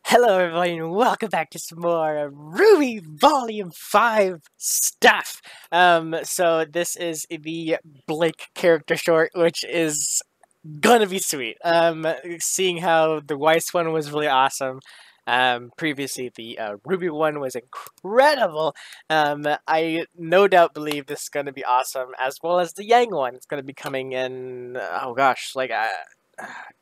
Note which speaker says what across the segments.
Speaker 1: Hello everybody and welcome back to some more RWBY Volume 5 stuff. So this is the Blake character short, which is gonna be sweet. Seeing how the Weiss one was really awesome. Previously the RWBY one was incredible. I no doubt believe this is gonna be awesome, as well as the Yang one. It's gonna be coming in, oh gosh, like I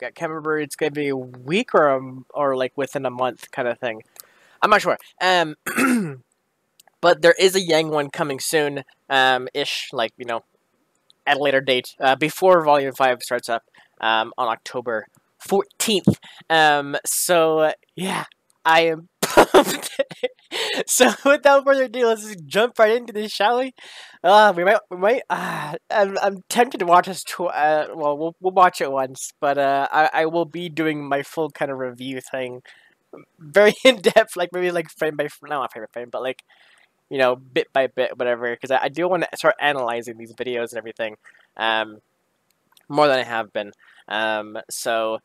Speaker 1: can't remember. It's gonna be a week or like within a month kind of thing. I'm not sure. But there is a Yang one coming soon, ish, like at a later date, before Volume 5 starts up, on October 14th. So yeah, I am pumped. So without further ado, let's just jump right into this, shall we? We might. I'm tempted to watch this. We'll watch it once, but I will be doing my full kind of review thing, very in depth, like maybe like frame by frame, not frame by frame, but like bit by bit, whatever. Because I do want to start analyzing these videos and everything, more than I have been. So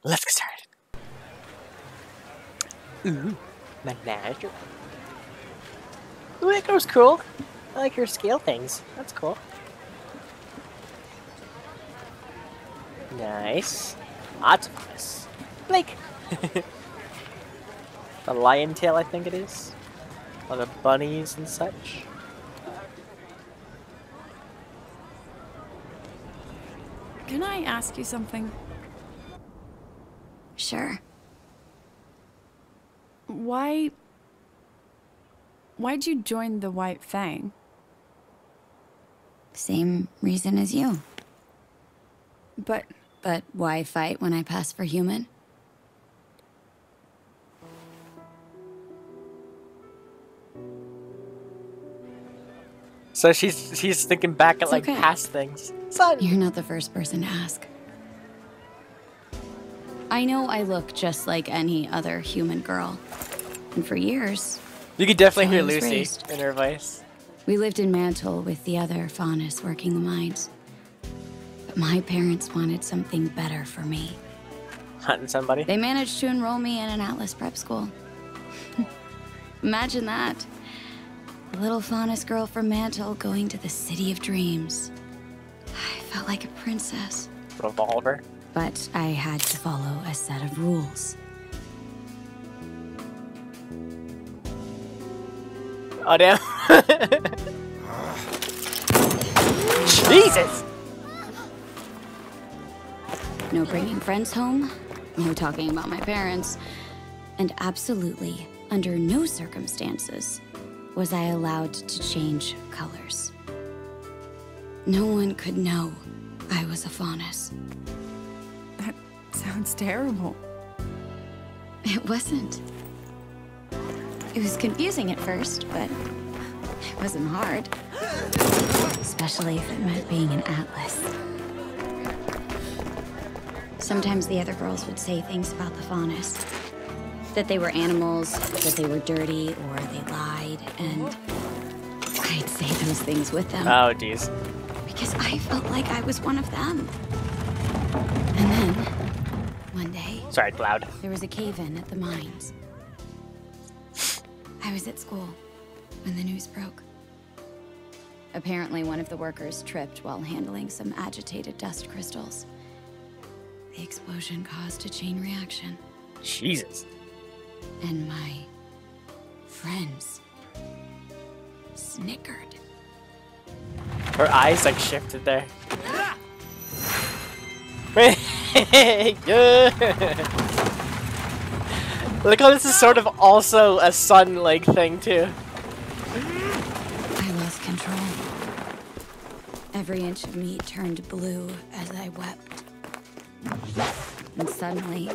Speaker 1: let's get started. Ooh, menagerie. Ooh, that girl's cool. I like her scale things. That's cool. Nice. Lots of this. Blake. The lion tail, I think it is. All the bunnies and such.
Speaker 2: Can I ask you something?
Speaker 3: Sure.
Speaker 2: Why'd you join the White Fang?
Speaker 3: Same reason as you.
Speaker 2: But
Speaker 3: But why fight when I pass for human?
Speaker 1: So she's thinking back at like
Speaker 3: okay.
Speaker 1: past things. Son.
Speaker 3: You're not the first person to ask. I know I look just like any other human girl. And for years,
Speaker 1: You could definitely hear
Speaker 3: I was
Speaker 1: Lucy
Speaker 3: raised.
Speaker 1: in her voice.
Speaker 3: we lived in Mantle with the other faunus working the mines. But my parents wanted something better for me.
Speaker 1: Hunting somebody.
Speaker 3: They managed to enroll me in an Atlas prep school. Imagine that. A little faunus girl from Mantle going to the city of dreams. I felt like a princess.
Speaker 1: Revolver.
Speaker 3: But I had to follow a set of rules.
Speaker 1: Oh damn. Jesus.
Speaker 3: No bringing friends home, no talking about my parents, and absolutely, under no circumstances, was I allowed to change colors. No one could know I was a faunus.
Speaker 2: that sounds terrible.
Speaker 3: It wasn't. It was confusing at first, but it wasn't hard. Especially if it meant being an Atlas. Sometimes the other girls would say things about the faunus. That they were animals, that they were dirty, or they lied, and I'd say those things with them.
Speaker 1: Oh jeez.
Speaker 3: Because I felt like I was one of them. And then, one day,
Speaker 1: Sorry, loud.
Speaker 3: there was a cave-in at the mines. I was at school when the news broke. Apparently, one of the workers tripped while handling some agitated dust crystals. The explosion caused a chain reaction,
Speaker 1: Jesus.
Speaker 3: and my friends snickered.
Speaker 1: Her eyes like shifted there. Yeah. Look how this is sort of also a sun-like thing too.
Speaker 3: I lost control. Every inch of me turned blue as I wept. And suddenly,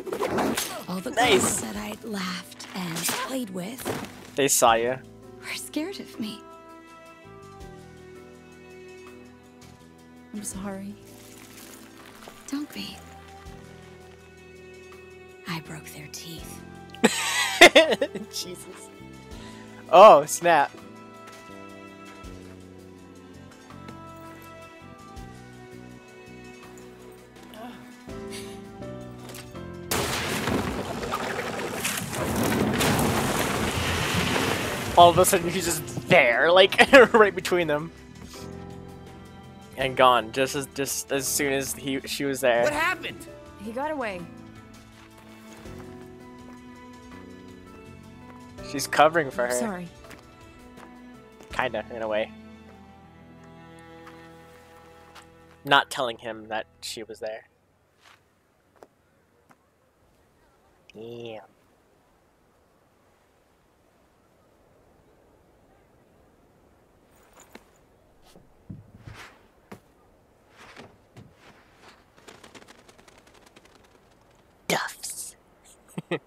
Speaker 3: all the
Speaker 1: Nice.
Speaker 3: girls that I'd laughed and played with
Speaker 1: They saw you.
Speaker 3: were scared of me.
Speaker 2: I'm sorry.
Speaker 3: Don't be. I broke their teeth.
Speaker 1: Jesus. Oh, snap. all of a sudden she's just there, like right between them, and gone just as soon as she was there.
Speaker 4: What happened?
Speaker 2: He got away.
Speaker 1: She's covering for her.
Speaker 2: Sorry.
Speaker 1: Kinda, in a way. Not telling him that she was there. Yeah. Duffs. Is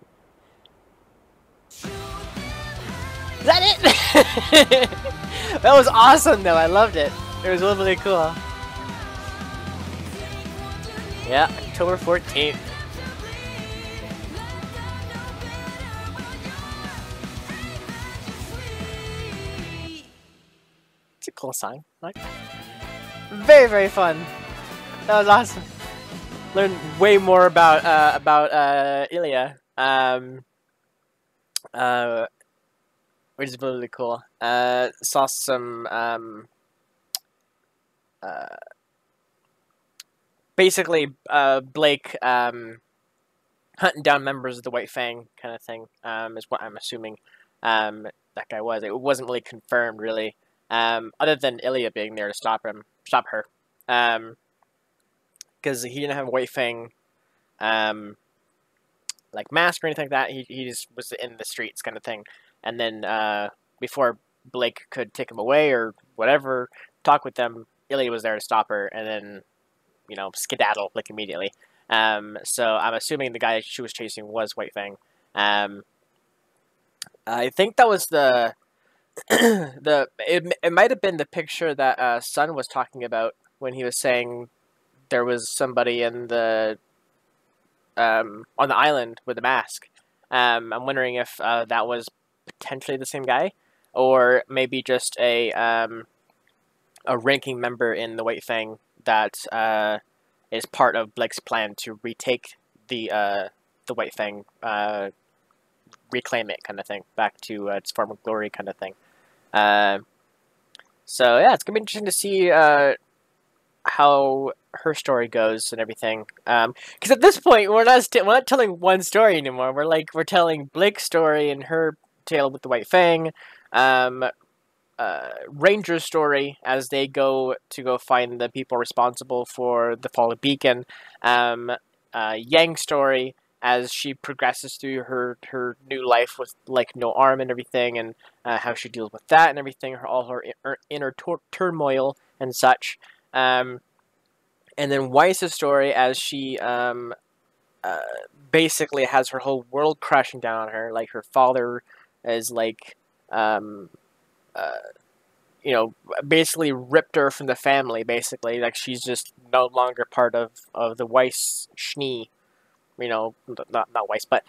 Speaker 1: that it? That was awesome though, I loved it. It was really cool. Yeah, October 14th. It's a cool song. Like, very, very fun. That was awesome. Learned way more about Ilia. Which is really cool. Saw some basically Blake hunting down members of the White Fang kind of thing, is what I'm assuming that guy was. It wasn't really confirmed, really, other than Ilia being there to stop her, because he didn't have a White Fang like mask or anything like that. He just was in the streets kind of thing, and then before Blake could take him away or whatever, talk with them, Ilia was there to stop her, and then, you know, skedaddle like immediately. So I'm assuming the guy she was chasing was White Fang. I think that was the it might have been the picture that Sun was talking about when he was saying there was somebody in the on the island with a mask. I'm wondering if that was potentially the same guy, or maybe just a ranking member in the White Fang that is part of Blake's plan to retake the White Fang, reclaim it kind of thing, back to its former glory kind of thing. So yeah, it's gonna be interesting to see how her story goes and everything. Because at this point, we're not telling one story anymore. We're telling Blake's story and her tale with the White Fang. Ranger's story as they go find the people responsible for the fall of Beacon. Yang's story as she progresses through her new life with like no arm and everything, and how she deals with that and everything, all her inner turmoil and such. And then Weiss's story as she basically has her whole world crashing down on her. Like her father is like you know, basically ripped her from the family, basically. Like, she's just no longer part of the Weiss Schnee. You know, not Weiss, but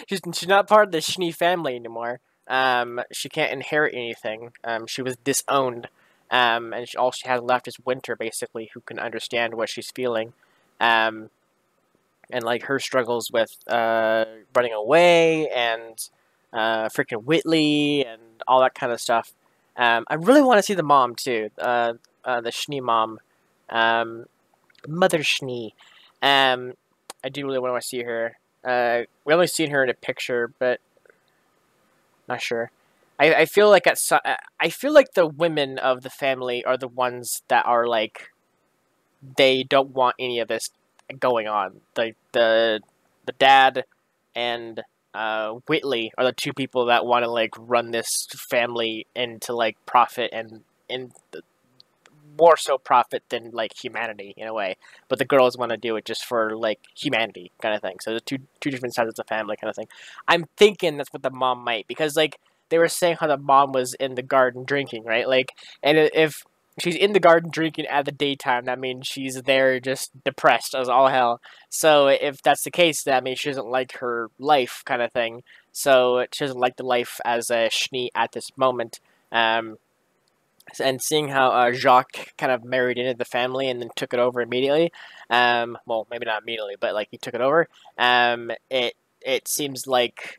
Speaker 1: she's not part of the Schnee family anymore. She can't inherit anything. She was disowned. And all she has left is Winter, basically, who can understand what she's feeling. And, like, her struggles with running away and freaking Whitley and all that kind of stuff. I really want to see the mom, too. The Schnee mom. Mother Schnee. I do really want to see her. We only seen her in a picture, but not sure. I feel like I feel like the women of the family are the ones that are like, they don't want any of this going on. The dad and Whitley are the two people that want to like run this family into like profit and more so profit than like humanity in a way. But the girls want to do it just for like humanity kind of thing. So there's two different sides of the family kind of thing. I'm thinking that's what the mom might, because like they were saying how the mom was in the garden drinking, right? Like, and if she's in the garden drinking at the daytime, that means she's there just depressed as all hell. So if that's the case, that means she doesn't like her life kind of thing. So she doesn't like the life as a Schnee at this moment. And seeing how Jacques kind of married into the family and then took it over immediately. Well, maybe not immediately, but like he took it over. It seems like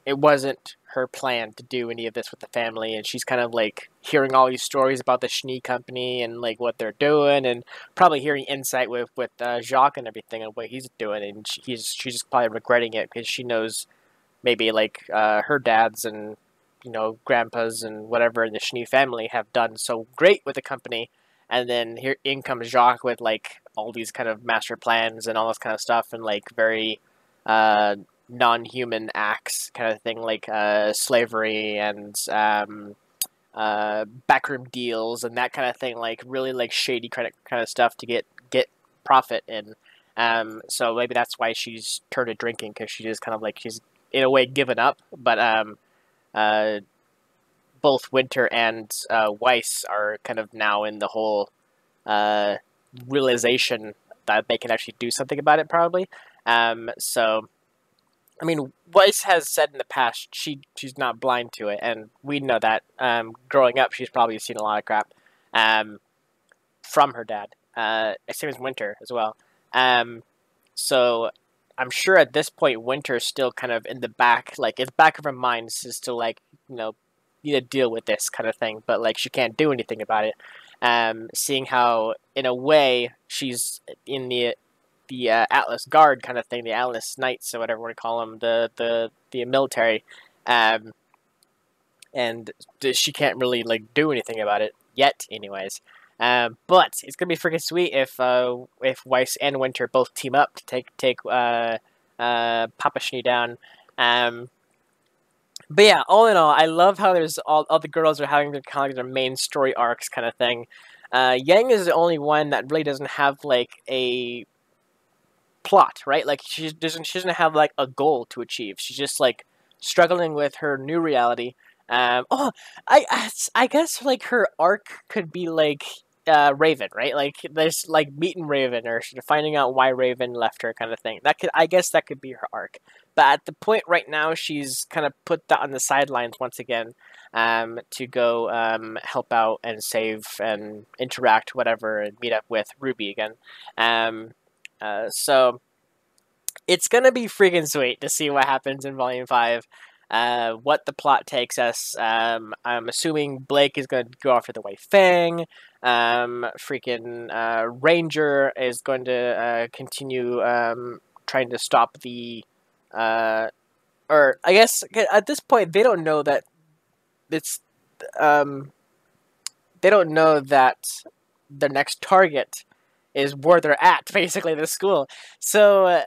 Speaker 1: it wasn't her plan to do any of this with the family, and she's kind of like hearing all these stories about the Schnee company and like what they're doing, and probably hearing insight with Jacques and everything and what he's doing, and she's just probably regretting it because she knows maybe like her dads and grandpas and whatever in the Schnee family have done so great with the company, and then here in comes Jacques with like all these kind of master plans and all this kind of stuff, and like very non-human acts kind of thing, like slavery and backroom deals and that kind of thing, like really like shady kind of stuff to get profit in. So maybe that's why she's turned to drinking, because she just kind of like she's in a way given up. But both Winter and Weiss are kind of now in the whole realization that they can actually do something about it, probably. So I mean, Weiss has said in the past she's not blind to it, and we know that. Growing up, she's probably seen a lot of crap from her dad. Same as Winter as well. So I'm sure at this point, Winter's still kind of in the back, like, in the back of her mind is still like, need to deal with this kind of thing, but like she can't do anything about it. Seeing how, in a way, she's in the Atlas Guard kind of thing, the Atlas Knights or whatever we call them, the military, and she can't really like do anything about it yet, anyways. But it's gonna be freaking sweet if Weiss and Winter both team up to take Papa Schnee down. But yeah, all in all, I love how there's all the girls are having their kind of their main story arcs kind of thing. Yang is the only one that really doesn't have like a plot, right? Like she doesn't have like a goal to achieve. She's just like struggling with her new reality. I guess like her arc could be like Raven, right? Like there's like meeting Raven or finding out why Raven left her kind of thing. I guess that could be her arc. But at the point right now, she's kind of put that on the sidelines once again, to go help out and save and interact, whatever, and meet up with Ruby again. So it's gonna be freaking sweet to see what happens in Volume 5. What the plot takes us. I'm assuming Blake is going to go after the White Fang. Ranger is going to continue trying to stop the... or I guess at this point they don't know that it's... they don't know that the next target is where they're at, basically, the school. So,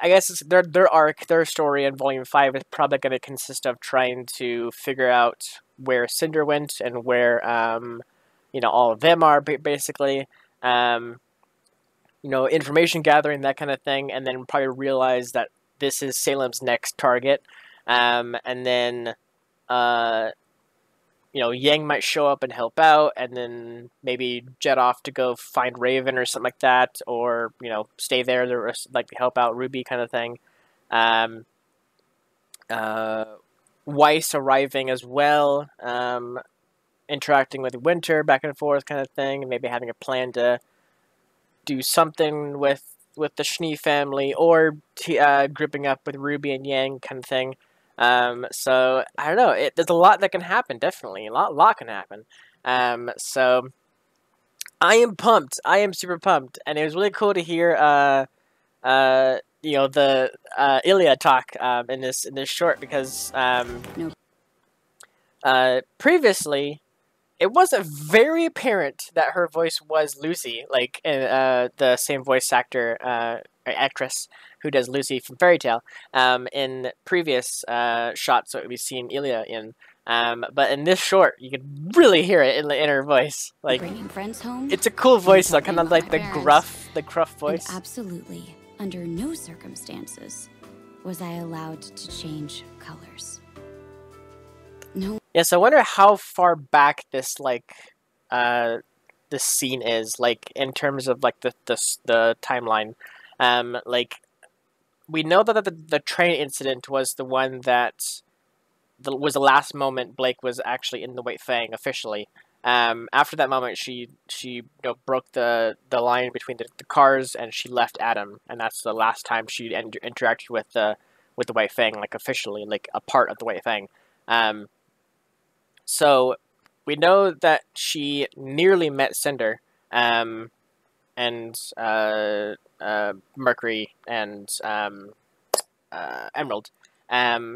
Speaker 1: I guess it's their arc, their story in Volume 5 is probably going to consist of trying to figure out where Cinder went and where, all of them are, basically. Information gathering, that kind of thing, and then probably realize that this is Salem's next target. And then, Yang might show up and help out, and then maybe jet off to go find Raven or something like that, or, stay there to like help out Ruby kind of thing. Weiss arriving as well, interacting with Winter back and forth kind of thing, and maybe having a plan to do something with the Schnee family, or grouping up with Ruby and Yang kind of thing. So I don't know. There's a lot that can happen. Definitely, a lot can happen. So I am pumped. I am super pumped, and it was really cool to hear the Ilia talk in this short, because previously it wasn't very apparent that her voice was Lucy, like the same voice actress who does Lucy from Fairy Tail, in previous shots that we've seen Ilia in. But in this short, you could really hear it in her voice. Like,
Speaker 3: bringing friends home.
Speaker 1: It's a cool voice, though, kind of like the gruff voice.
Speaker 3: And absolutely, under no circumstances was I allowed to change colors. No.
Speaker 1: Yeah, so I wonder how far back this this scene is, like, in terms of like the timeline. Like, we know that the train incident was the one that was the last moment Blake was actually in the White Fang officially. After that moment, she broke the line between the cars, and she left Adam, and that's the last time she interacted with the with the White Fang, like officially, like a part of the White Fang. So we know that she nearly met Cinder, and Mercury and Emerald.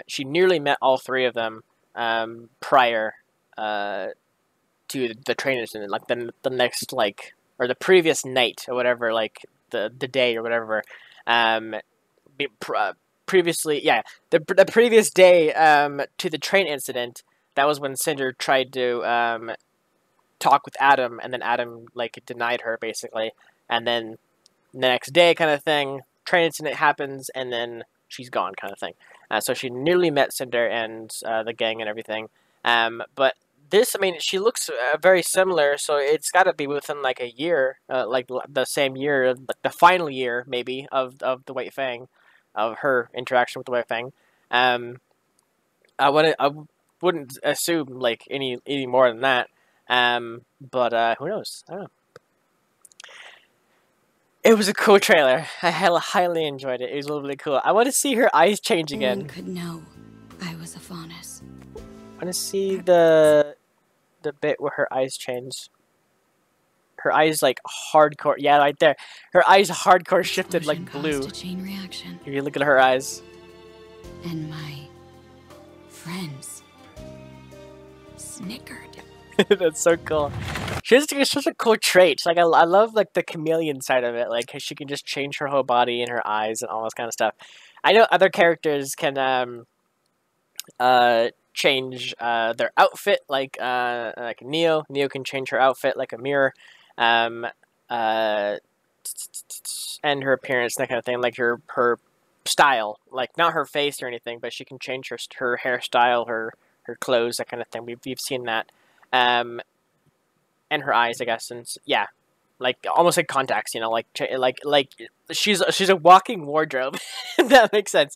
Speaker 1: She nearly met all three of them prior to the train incident, like the next, like, or the previous night or whatever, like the day or whatever. Previously, yeah, the previous day to the train incident. That was when Cinder tried to talk with Adam, and then Adam like denied her basically, and then the next day kind of thing, train incident happens, and then she's gone kind of thing. So she nearly met Cinder and the gang and everything. But this, I mean, she looks very similar, so it's got to be within like a year, like the same year, like the final year maybe of the White Fang, of her interaction with the White Fang. I wouldn't assume like any more than that. But who knows? I don't know. It was a cool trailer. I highly enjoyed it. It was really cool. I want to see her eyes change again.
Speaker 3: No one could know I was a faunus.
Speaker 1: I want to see the bit where her eyes change. Her eyes like hardcore. Yeah, right there. Her eyes hardcore shifted like blue.
Speaker 3: Caused a chain reaction.
Speaker 1: If you look at her eyes.
Speaker 3: And my friends snickered.
Speaker 1: That's so cool. She's such a cool trait. Like I love like the chameleon side of it. Like she can just change her whole body and her eyes and all this kind of stuff. I know other characters can change their outfit, like Neo. Neo can change her outfit like a mirror, and her appearance, that kind of thing. Like her style, like not her face or anything, but she can change her hairstyle, her clothes, that kind of thing. We've seen that. And her eyes, I guess, and yeah, like almost like contacts, you know, like she's a walking wardrobe. If that makes sense.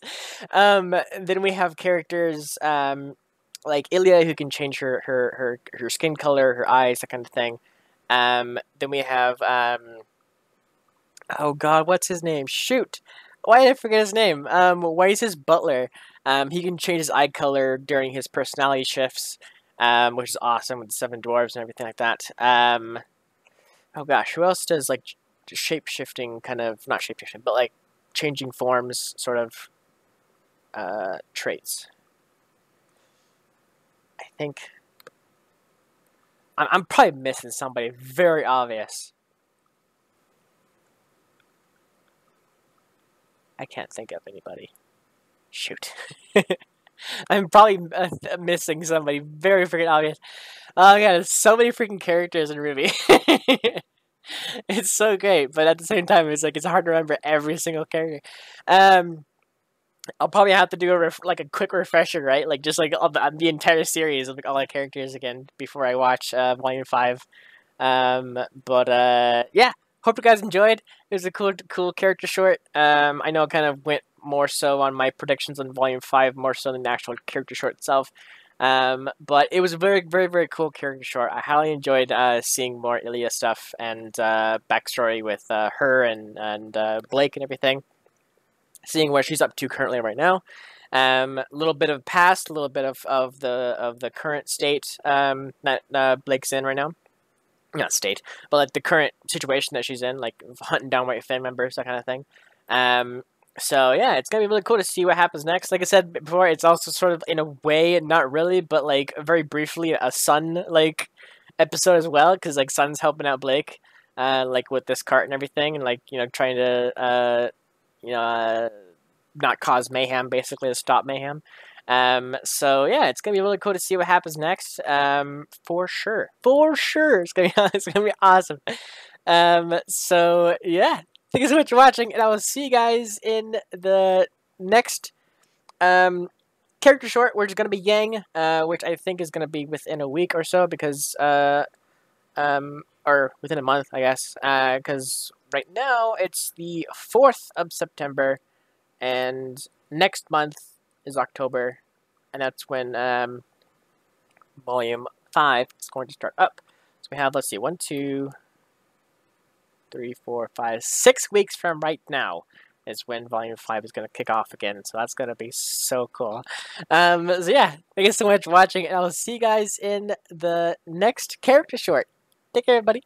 Speaker 1: Then we have characters like Ilia, who can change her skin color, her eyes, that kind of thing. Then we have oh god, what's his name? Shoot, why did I forget his name? Why is his butler? He can change his eye color during his personality shifts. Which is awesome with the 7 dwarves and everything like that. Oh gosh, who else does like shape-shifting kind of, not shape-shifting, but like changing forms sort of traits? I think I'm probably missing somebody very obvious. I can't think of anybody. Shoot. I'm probably missing somebody very freaking obvious. Oh god, there's so many freaking characters in RWBY. It's so great, but at the same time, it's like it's hard to remember every single character. I'll probably have to do a quick refresher, right? Like just like the entire series of like all the characters again before I watch Volume 5. Yeah, hope you guys enjoyed. It was a cool character short. I know it kind of went more so on my predictions on Volume 5, more so than the actual character short itself. But it was a very, very, very cool character short. I highly enjoyed seeing more Ilia stuff and backstory with her and Blake and everything. Seeing what she's up to currently right now. A little bit of past, a little bit of the current state that Blake's in right now. Not state, but like the current situation that she's in, like hunting down White Fang members, that kind of thing. So yeah, it's gonna be really cool to see what happens next. Like I said before, it's also sort of in a way, not really, but like very briefly, a Sun like episode as well, because like Sun's helping out Blake, like with this cart and everything, and like trying to not cause mayhem, basically to stop mayhem. So yeah, it's gonna be really cool to see what happens next. For sure, it's gonna be awesome. So yeah. Thank you so much for watching, and I will see you guys in the next character short, which is going to be Yang, which I think is going to be within a week or so, because, or within a month, I guess, because right now it's the 4th of September, and next month is October, and that's when Volume 5 is going to start up. So we have, let's see, 1, 2... 3, 4, 5, 6 weeks from right now is when Volume 5 is going to kick off again. So that's going to be so cool. So yeah, thank you so much for watching, and I'll see you guys in the next character short. Take care, everybody.